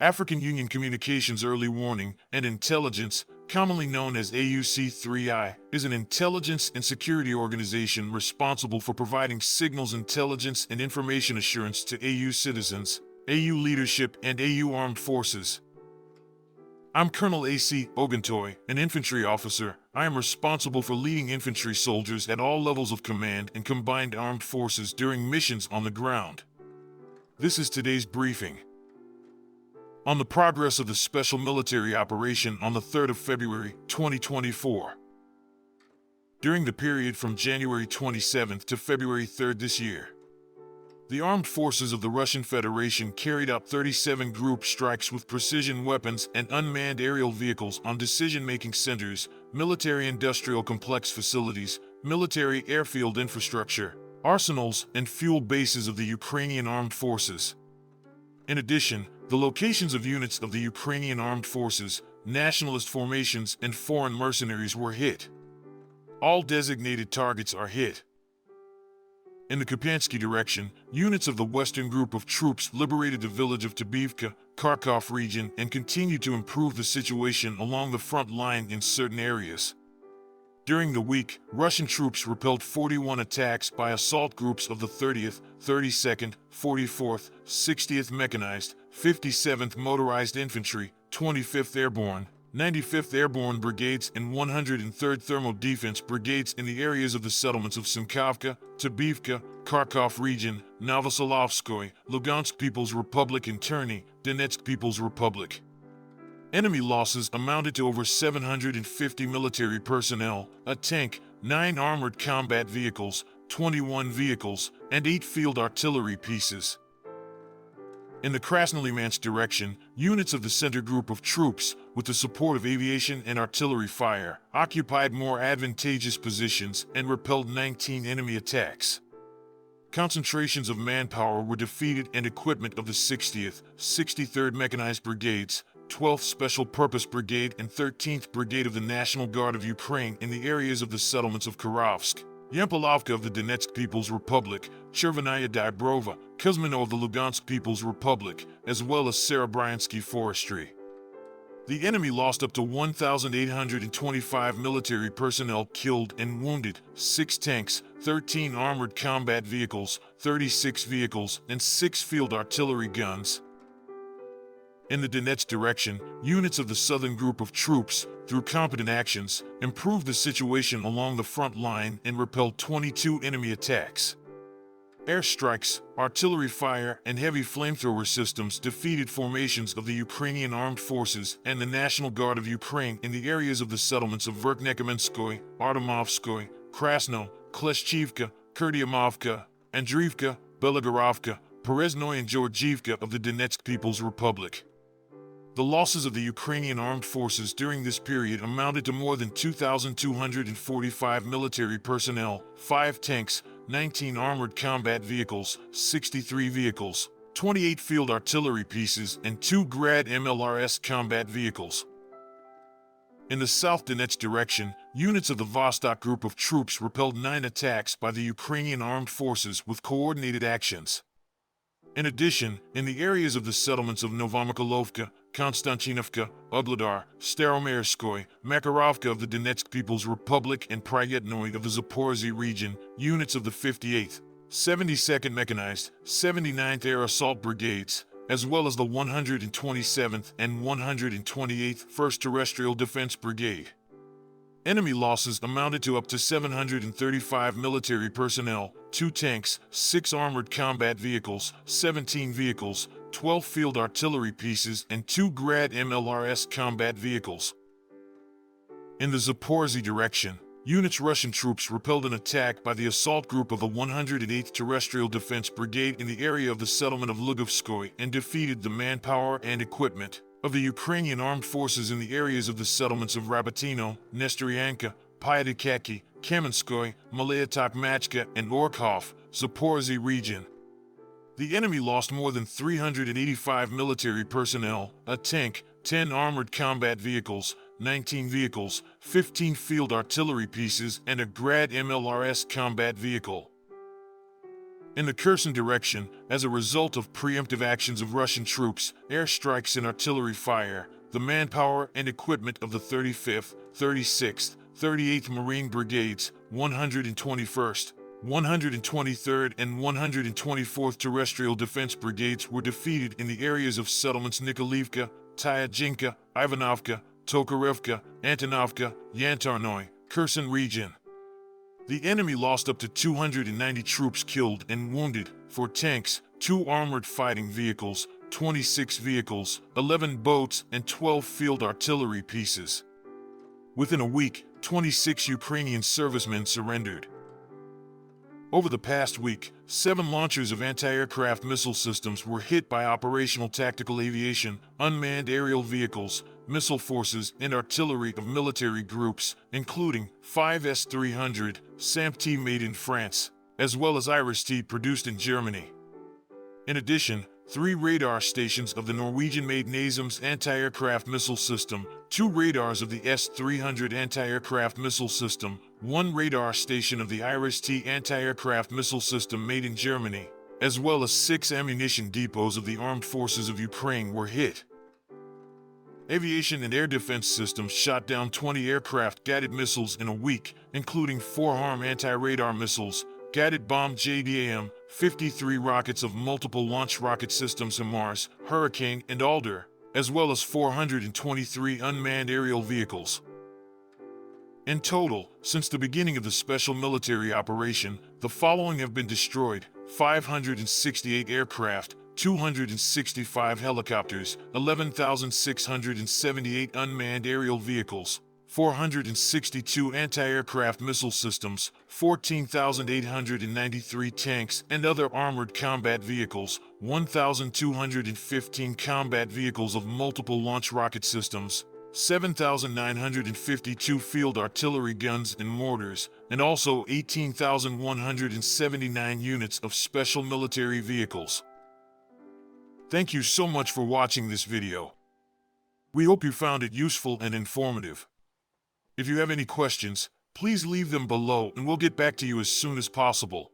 African Union Communications Early Warning and Intelligence, commonly known as AUC3I, is an intelligence and security organization responsible for providing signals intelligence and information assurance to AU citizens, AU leadership, and AU armed forces. I'm Colonel A.C. Oguntoye, an infantry officer. I am responsible for leading infantry soldiers at all levels of command and combined armed forces during missions on the ground. This is today's briefing. On the progress of the special military operation on the 3rd of February, 2024. During the period from January 27th to February 3rd this year, the armed forces of the Russian Federation carried out 37 group strikes with precision weapons and unmanned aerial vehicles on decision-making centers, military-industrial complex facilities, military airfield infrastructure, arsenals, and fuel bases of the Ukrainian armed forces. In addition, the locations of units of the Ukrainian armed forces, nationalist formations, and foreign mercenaries were hit. All designated targets are hit. In the Kupyansky direction, units of the Western Group of troops liberated the village of Tabaevka, Kharkov region, and continued to improve the situation along the front line in certain areas. During the week, Russian troops repelled 41 attacks by assault groups of the 30th, 32nd, 44th, 60th Mechanized, 57th Motorized Infantry, 25th Airborne, 95th Airborne Brigades, and 103rd Thermal Defense Brigades in the areas of the settlements of Simkavka, Tabaevka, Kharkov region, Novoselovskoye, Lugansk People's Republic, and Terny, Donetsk People's Republic. Enemy losses amounted to over 750 military personnel, a tank, 9 armored combat vehicles, 21 vehicles, and 8 field artillery pieces. In the Krasnolymansk direction, units of the Center Group of troops, with the support of aviation and artillery fire, occupied more advantageous positions and repelled 19 enemy attacks. Concentrations of manpower were defeated and equipment of the 60th, 63rd Mechanized Brigades, 12th Special Purpose Brigade, and 13th Brigade of the National Guard of Ukraine in the areas of the settlements of Kirovsk, Yempolovka of the Donetsk People's Republic, Chervenaya Dybrova, Kuzmino of the Lugansk People's Republic, as well as Serebryansky Forestry. The enemy lost up to 1,825 military personnel killed and wounded, 6 tanks, 13 armored combat vehicles, 36 vehicles, and 6 field artillery guns. In the Donetsk direction, units of the Southern Group of troops, through competent actions, improved the situation along the front line and repelled 22 enemy attacks. Airstrikes, artillery fire, and heavy flamethrower systems defeated formations of the Ukrainian Armed Forces and the National Guard of Ukraine in the areas of the settlements of Verkhnekamenskoye, Artemovskoye, Krasno, Kleshchivka, Kurdiamovka, Andriivka, Belagorovka, Perezhnoye, and Georgievka of the Donetsk People's Republic. The losses of the Ukrainian armed forces during this period amounted to more than 2,245 military personnel, 5 tanks, 19 armored combat vehicles, 63 vehicles, 28 field artillery pieces, and 2 Grad MLRS combat vehicles. In the South Donetsk direction, units of the Vostok Group of troops repelled 9 attacks by the Ukrainian armed forces with coordinated actions. In addition, in the areas of the settlements of Novomykolovka, Konstantinovka, Ugledar, Staromerskoye, Makarovka of the Donetsk People's Republic, and Pryetnoye of the Zaporizhzhia region, units of the 58th, 72nd Mechanized, 79th Air Assault Brigades, as well as the 127th and 128th 1st Terrestrial Defense Brigade. Enemy losses amounted to up to 735 military personnel, 2 tanks, 6 armored combat vehicles, 17 vehicles, 12 field artillery pieces, and 2 Grad MLRS combat vehicles. In the Zaporizhzhia direction, Russian troops repelled an attack by the assault group of the 108th Terrestrial Defense Brigade in the area of the settlement of Lugovskoye and defeated the manpower and equipment of the Ukrainian armed forces in the areas of the settlements of Rabotino, Nestoryanka, Pyatikaki, Kamenskoye, Malaya Tokmachka, and Orkhov, Zaporizhzhia region. The enemy lost more than 385 military personnel, a tank, 10 armored combat vehicles, 19 vehicles, 15 field artillery pieces, and a Grad MLRS combat vehicle. In the Kherson direction, as a result of preemptive actions of Russian troops, airstrikes and artillery fire, the manpower and equipment of the 35th, 36th, 38th Marine Brigades, 121st, 123rd and 124th Terrestrial Defense Brigades were defeated in the areas of settlements Nikolaevka, Tyajinka, Ivanovka, Tokarevka, Antonovka, Yantarnoy, Kherson region. The enemy lost up to 290 troops killed and wounded, 4 tanks, 2 armored fighting vehicles, 26 vehicles, 11 boats, and 12 field artillery pieces. Within a week, 26 Ukrainian servicemen surrendered. Over the past week, 7 launchers of anti-aircraft missile systems were hit by operational tactical aviation, unmanned aerial vehicles, missile forces, and artillery of military groups, including 5 S-300, SAMP-T made in France, as well as IRIS-T produced in Germany. In addition, 3 radar stations of the Norwegian-made NASAMS anti-aircraft missile system, 2 radars of the S-300 anti-aircraft missile system, 1 radar station of the IRIS-T anti-aircraft missile system made in Germany, as well as 6 ammunition depots of the armed forces of Ukraine were hit. Aviation and air defense systems shot down 20 aircraft-guided missiles in a week, including 4 HARM anti-radar missiles, guided bomb JDAM, 53 rockets of multiple launch rocket systems HIMARS, Hurricane, and Alder, as well as 423 unmanned aerial vehicles. In total, since the beginning of the special military operation, the following have been destroyed: 568 aircraft, 265 helicopters, 11,678 unmanned aerial vehicles, 462 anti-aircraft missile systems, 14,893 tanks and other armored combat vehicles, 1,215 combat vehicles of multiple launch rocket systems, 7,952 field artillery guns and mortars, and also 18,179 units of special military vehicles. Thank you so much for watching this video. We hope you found it useful and informative. If you have any questions, please leave them below and we'll get back to you as soon as possible.